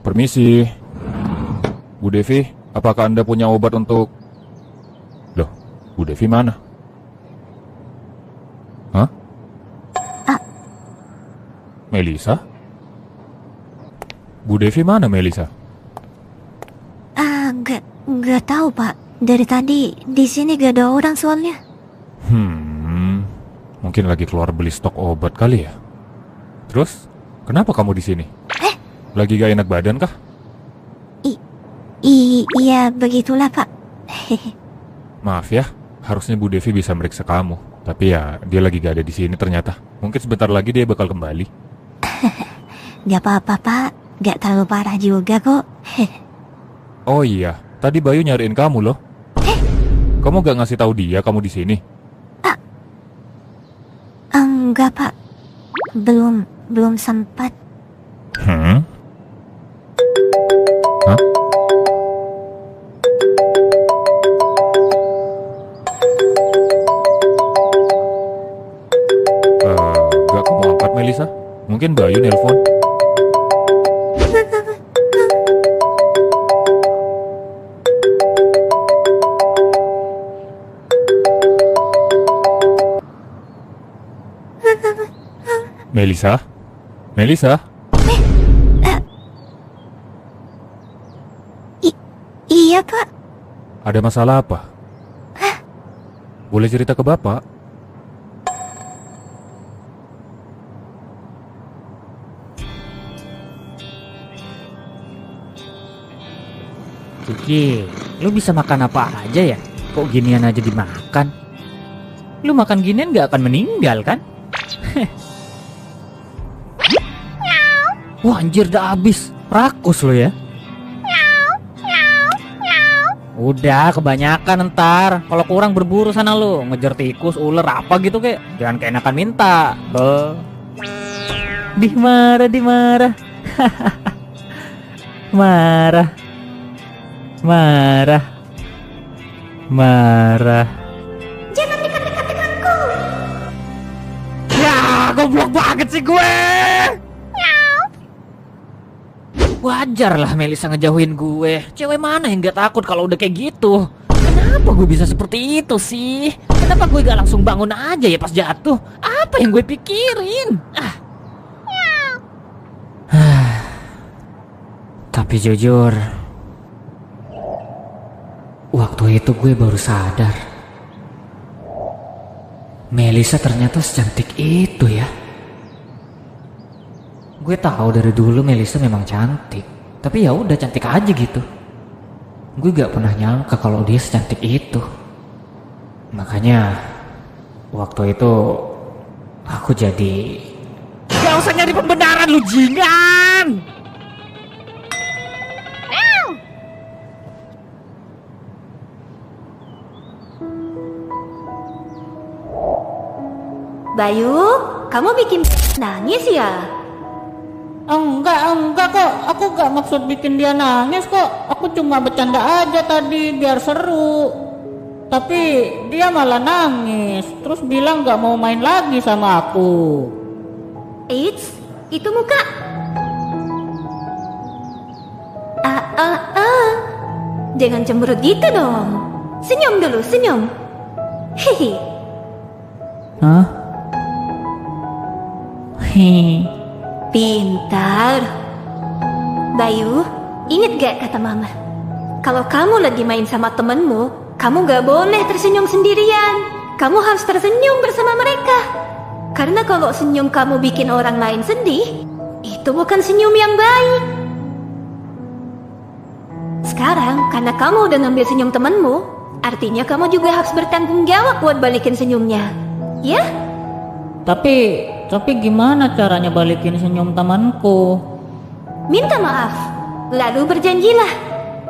Permisi, Bu Devi, apakah Anda punya obat untuk... Loh, Bu Devi mana? Hah? Melisa? Bu Devi mana Melisa? Nggak tahu Pak. Dari tadi di sini gak ada orang soalnya. Mungkin lagi keluar beli stok obat kali ya. Terus, kenapa kamu di sini? Lagi gak enak badan kah? Iya, begitulah Pak. Maaf ya, harusnya Bu Devi bisa meriksa kamu. Tapi ya, dia lagi gak ada di sini ternyata. Mungkin sebentar lagi dia bakal kembali. Gak apa-apa Pak, gak terlalu parah juga kok. Oh iya, tadi Bayu nyariin kamu loh. Kamu gak ngasih tahu dia kamu di sini? Enggak Pak, belum sempat. Hah? Gak kamu angkat Melisa? Mungkin Bayu nelpon. Melisa? Melisa? Iya Pak. Ada masalah apa? Boleh cerita ke Bapak? Kiki, lu bisa makan apa aja ya? Kok ginian aja dimakan? Lu makan ginian gak akan meninggal kan? Wah anjir dah abis. Rakus lu ya. Udah kebanyakan ntar. Kalau kurang berburu sana lu. Ngejar tikus, ular apa gitu kek. Jangan keenakan minta. Dimarah. Marah. Jangan dekat-dekat denganku. Ya, goblok banget sih gue. Wajar lah Melisa ngejauhin gue. Cewek mana yang gak takut kalau udah kayak gitu? Kenapa gue bisa seperti itu sih? Kenapa gue gak langsung bangun aja ya pas jatuh? Apa yang gue pikirin? Tapi jujur, waktu itu gue baru sadar Melisa ternyata secantik itu ya. Gue tahu dari dulu Melisa memang cantik, tapi ya udah cantik aja gitu. Gue gak pernah nyangka kalau dia secantik itu. Makanya waktu itu aku jadi... Gak usah nyari pembenaran lu jingan. Bayu, kamu bikin nangis ya? Enggak kok, aku gak maksud bikin dia nangis kok. Aku cuma bercanda aja tadi biar seru. Tapi dia malah nangis, terus bilang gak mau main lagi sama aku. Eits, itu muka. Jangan cemberut gitu dong. Senyum dulu, senyum. Hehe. Hah? Hehe. Pintar. Bayu, inget gak kata mama? Kalau kamu lagi main sama temenmu, kamu gak boleh tersenyum sendirian. Kamu harus tersenyum bersama mereka. Karena kalau senyum kamu bikin orang lain sedih, itu bukan senyum yang baik. Sekarang, karena kamu udah ngambil senyum temenmu, artinya kamu juga harus bertanggung jawab buat balikin senyumnya. Ya? Tapi gimana caranya balikin senyum temanku? Minta maaf, lalu berjanjilah.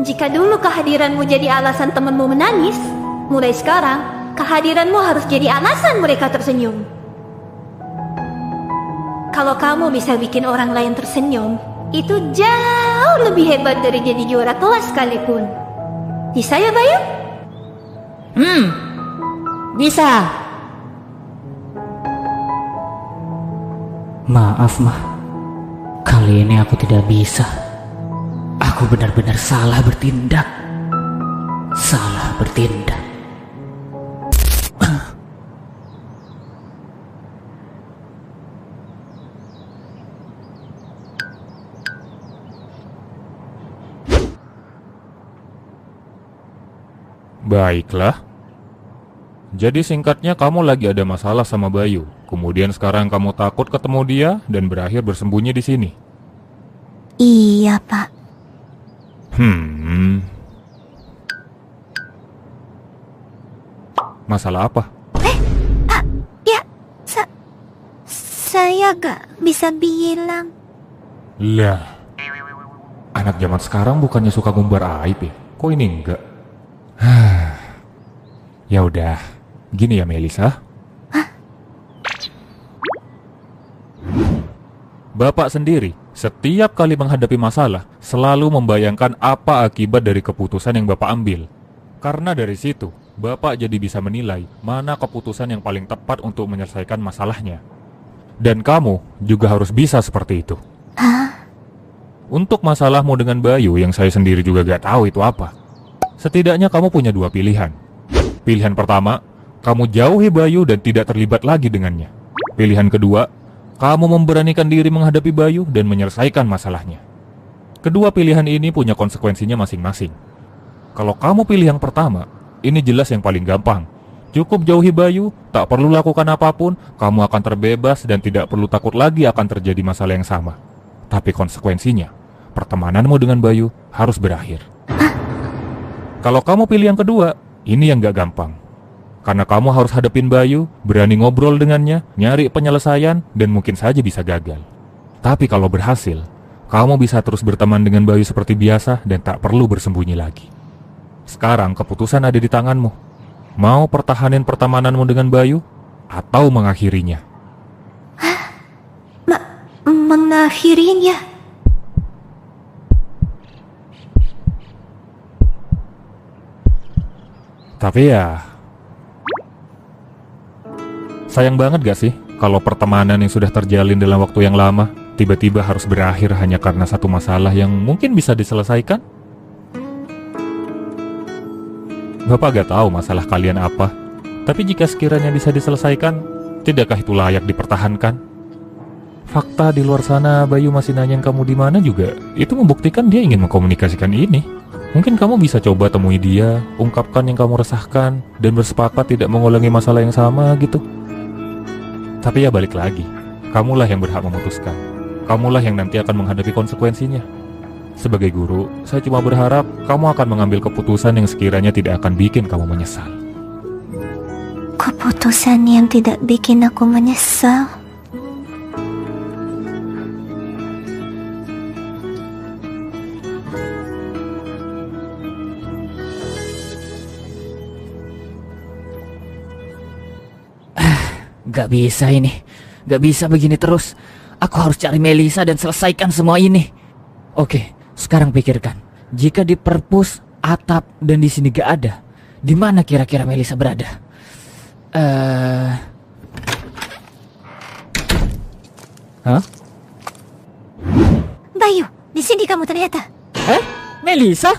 Jika dulu kehadiranmu jadi alasan temanmu menangis, mulai sekarang kehadiranmu harus jadi alasan mereka tersenyum. Kalau kamu bisa bikin orang lain tersenyum, itu jauh lebih hebat dari jadi juara kelas sekalipun. Bisa ya Bayu? Bisa. Maaf, Mah. Kali ini aku tidak bisa. Aku benar-benar salah bertindak. Salah bertindak. Baiklah. Jadi singkatnya kamu lagi ada masalah sama Bayu. Kemudian sekarang kamu takut ketemu dia dan berakhir bersembunyi di sini. Iya, Pak. Masalah apa? Ya, saya gak bisa bilang. Lah, anak zaman sekarang bukannya suka ngumbar aib ya? Kok ini enggak? Ya udah, gini ya Melisa. Bapak sendiri setiap kali menghadapi masalah selalu membayangkan apa akibat dari keputusan yang Bapak ambil. Karena dari situ, Bapak jadi bisa menilai mana keputusan yang paling tepat untuk menyelesaikan masalahnya. Dan kamu juga harus bisa seperti itu. Untuk masalahmu dengan Bayu yang saya sendiri juga gak tahu itu apa. Setidaknya kamu punya dua pilihan. Pilihan pertama, kamu jauhi Bayu dan tidak terlibat lagi dengannya. Pilihan kedua, kamu memberanikan diri menghadapi Bayu dan menyelesaikan masalahnya. Kedua pilihan ini punya konsekuensinya masing-masing. Kalau kamu pilih yang pertama, ini jelas yang paling gampang. Cukup jauhi Bayu, tak perlu lakukan apapun, kamu akan terbebas dan tidak perlu takut lagi akan terjadi masalah yang sama. Tapi konsekuensinya, pertemananmu dengan Bayu harus berakhir. Kalau kamu pilih yang kedua, ini yang gak gampang. Karena kamu harus hadapin Bayu, berani ngobrol dengannya, nyari penyelesaian, dan mungkin saja bisa gagal. Tapi kalau berhasil, kamu bisa terus berteman dengan Bayu seperti biasa dan tak perlu bersembunyi lagi. Sekarang keputusan ada di tanganmu. Mau pertahanin pertemananmu dengan Bayu, atau mengakhirinya? Mengakhirinya? Tapi ya, sayang banget gak sih kalau pertemanan yang sudah terjalin dalam waktu yang lama tiba-tiba harus berakhir hanya karena satu masalah yang mungkin bisa diselesaikan? Bapak gak tahu masalah kalian apa, tapi jika sekiranya bisa diselesaikan, tidakkah itu layak dipertahankan? Fakta di luar sana Bayu masih nanyain kamu di mana juga, itu membuktikan dia ingin mengkomunikasikan ini. Mungkin kamu bisa coba temui dia, ungkapkan yang kamu resahkan, dan bersepakat tidak mengulangi masalah yang sama gitu. Tapi ya balik lagi, kamulah yang berhak memutuskan. Kamulah yang nanti akan menghadapi konsekuensinya. Sebagai guru, saya cuma berharap kamu akan mengambil keputusan yang sekiranya tidak akan bikin kamu menyesal. Keputusan yang tidak bikin aku menyesal? Gak bisa ini. Gak bisa begini terus. Aku harus cari Melisa dan selesaikan semua ini. Oke, sekarang pikirkan. Jika di perpus, atap, dan di sini gak ada, di mana kira-kira Melisa berada? Hah? Bayu, di sini kamu ternyata. Melisa?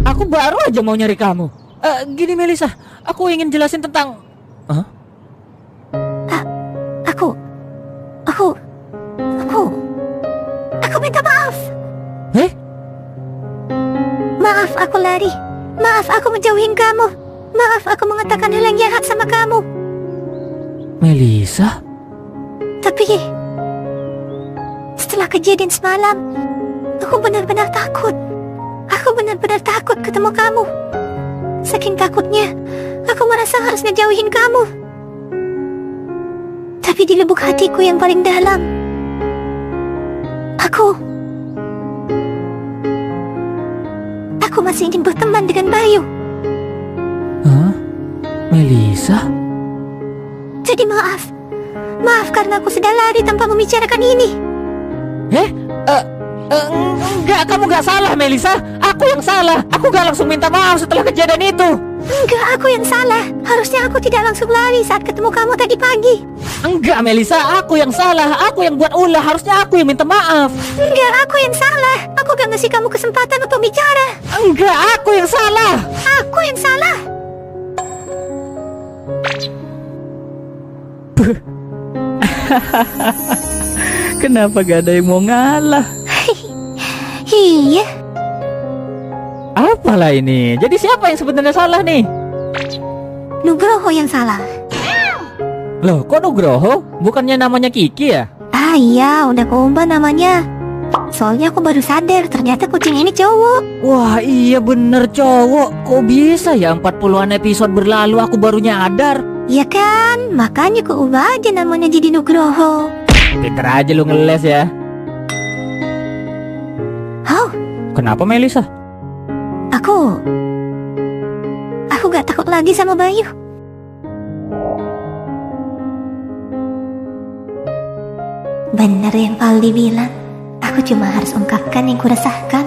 Aku baru aja mau nyari kamu. Gini Melisa, aku ingin jelasin tentang... Aku minta maaf. Maaf aku lari. Maaf aku menjauhin kamu. Maaf aku mengatakan hal yang jahat sama kamu. Melisa? Tapi setelah kejadian semalam, aku benar-benar takut. Aku benar-benar takut ketemu kamu. Saking takutnya, aku merasa harus ngejauhin kamu. Tapi di lubuk hatiku yang paling dalam, aku masih ingin berteman dengan Bayu. Melisa? Jadi maaf karena aku sudah lari tanpa membicarakan ini. Enggak, kamu gak salah Melisa. Aku yang salah. Aku gak langsung minta maaf setelah kejadian itu. Enggak, aku yang salah. Harusnya aku tidak langsung lari saat ketemu kamu tadi pagi. Enggak Melisa, aku yang salah. Aku yang buat ulah. Harusnya aku yang minta maaf. Enggak, aku yang salah. Aku gak ngasih kamu kesempatan untuk bicara. Enggak, aku yang salah. Aku yang salah. Kenapa gak ada yang mau ngalah? Iya. Apalah ini? Jadi siapa yang sebenarnya salah nih? Nugroho yang salah. Loh, kok Nugroho? Bukannya namanya Kiki ya? Ah iya, udah keubah namanya. Soalnya aku baru sadar ternyata kucing ini cowok. Wah iya bener cowok. Kok bisa ya 40-an episode berlalu aku baru nyadar. Ya kan, makanya keubah aja namanya jadi Nugroho. Pinter aja lu ngeles ya. Oh, Kenapa Melisa? aku gak takut lagi sama Bayu. Benar yang Valdi bilang. Aku cuma harus ungkapkan yang kurasakan.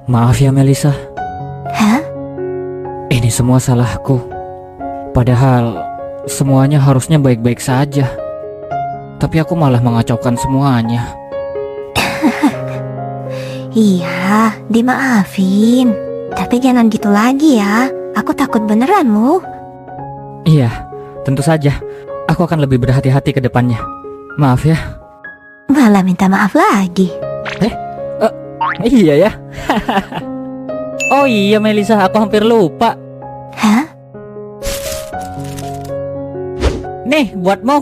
Maaf ya Melisa, Hah? ini semua salahku. Padahal semuanya harusnya baik-baik saja. Tapi aku malah mengacaukan semuanya. Iya, dimaafin. Tapi jangan gitu lagi ya. Aku takut beneran, Mu. Iya, tentu saja. Aku akan lebih berhati-hati ke depannya. Maaf ya. Malah minta maaf lagi. Iya ya. Oh iya Melisa, aku hampir lupa. Hah? Nih, buatmu.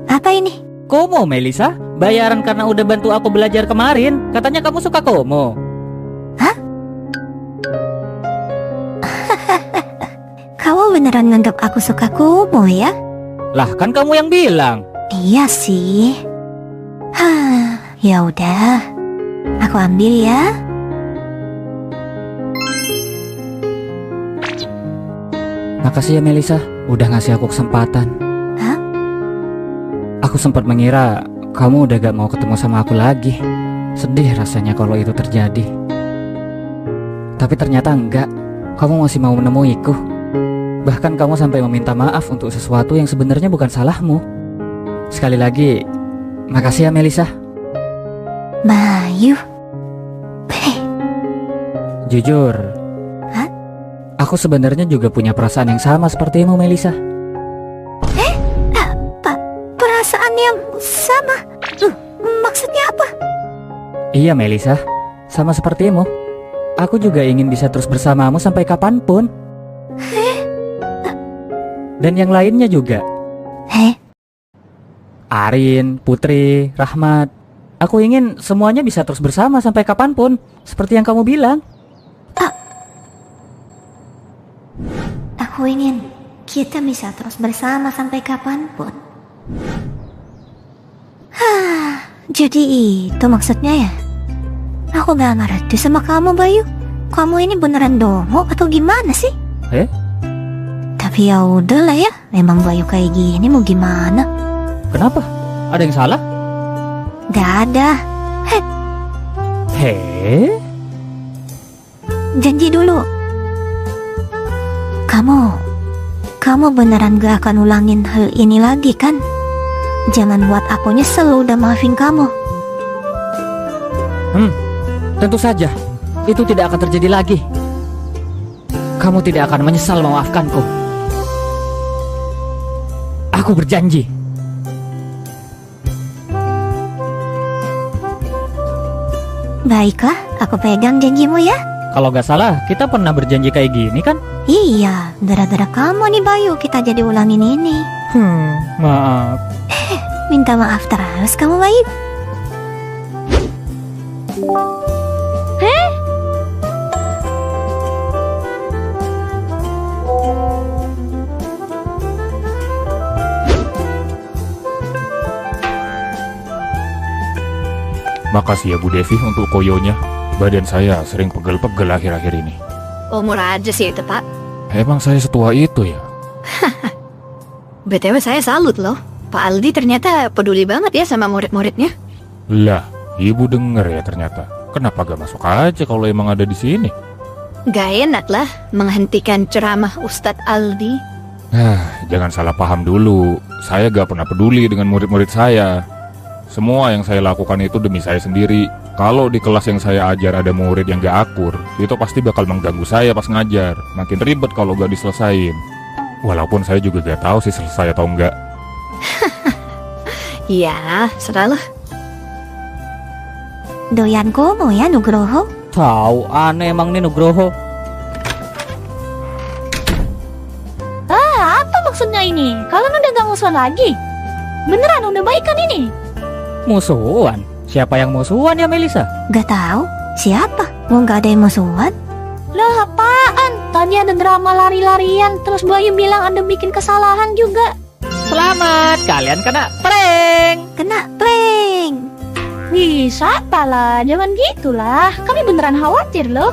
Apa ini? Komo Melisa, bayaran karena udah bantu aku belajar kemarin. Katanya kamu suka komo. Kamu beneran nganggap aku suka kumu ya? Lah kan kamu yang bilang. Iya sih. Hah, ya udah. Aku ambil ya. Makasih ya Melisa, udah ngasih aku kesempatan. Hah? Aku sempat mengira kamu udah gak mau ketemu sama aku lagi. Sedih rasanya kalau itu terjadi. Tapi ternyata enggak. Kamu masih mau menemuiku. Bahkan kamu sampai meminta maaf untuk sesuatu yang sebenarnya bukan salahmu. Sekali lagi, makasih ya Melisa. Bayu. Jujur, Hah? aku sebenarnya juga punya perasaan yang sama sepertimu Melisa. Perasaan yang sama? Maksudnya apa? Iya Melisa, sama sepertimu. Aku juga ingin bisa terus bersamamu sampai kapanpun. Dan yang lainnya juga. Arin, Putri, Rahmat. Aku ingin semuanya bisa terus bersama sampai kapanpun. Seperti yang kamu bilang. Aku ingin kita bisa terus bersama sampai kapanpun. Jadi itu maksudnya ya? Aku gak ngerti sama kamu Bayu. Kamu ini beneran dongo atau gimana sih? Tapi ya udahlah ya. Memang Bayu kayak gini mau gimana? Kenapa? Ada yang salah? Gak ada. Janji dulu. Kamu beneran gak akan ulangin hal ini lagi kan? Jangan buat aku nyesel udah maafin kamu. Tentu saja. Itu tidak akan terjadi lagi. Kamu tidak akan menyesal memaafkanku. Aku berjanji. Baiklah, aku pegang janjimu ya. Kalau gak salah, kita pernah berjanji kayak gini kan? Iya, gara-gara kamu nih Bayu kita jadi ulangin ini. Maaf. Minta maaf terus kamu Bayu. Makasih ya Bu Devi untuk koyonya. Badan saya sering pegel-pegel akhir-akhir ini. Umur aja sih itu Pak. Emang saya setua itu ya? BTW saya salut loh. Pak Aldi ternyata peduli banget ya sama murid-muridnya. Lah, ibu denger ya ternyata. Kenapa gak masuk aja kalau emang ada di sini? Gak enak lah menghentikan ceramah Ustadz Aldi. Jangan salah paham dulu. Saya gak pernah peduli dengan murid-murid saya. Semua yang saya lakukan itu demi saya sendiri. Kalau di kelas yang saya ajar ada murid yang gak akur, itu pasti bakal mengganggu saya pas ngajar. Makin ribet kalau gak diselesain. Walaupun saya juga gak tahu sih selesai atau enggak. Ya, serahlah. Doyan komo ya Nugroho? Tahu aneh emang nih Nugroho. Apa maksudnya ini? Kalian udah gak musuhan lagi? Beneran udah baikan ini? Musuhan? Siapa yang musuhan ya Melisa? Gak tahu. Siapa? Mau gak ada yang musuhan? Lah apaan? Tadi ada drama lari-larian, terus Bayu bilang Anda bikin kesalahan juga. Selamat, kalian kena prank. Kena prank. Bisa apalah, jangan gitulah. Kami beneran khawatir loh.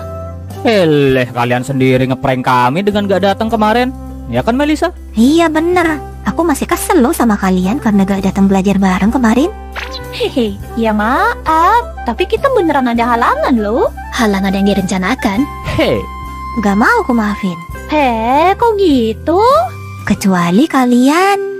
Kalian sendiri ngeprank kami dengan gak datang kemarin. Ya kan Melisa? Iya bener. Aku masih kesel loh sama kalian karena gak datang belajar bareng kemarin. Hehe, ya maaf. Tapi kita beneran ada halangan loh. Halangan yang direncanakan. Gak mau aku maafin. Kok gitu? Kecuali kalian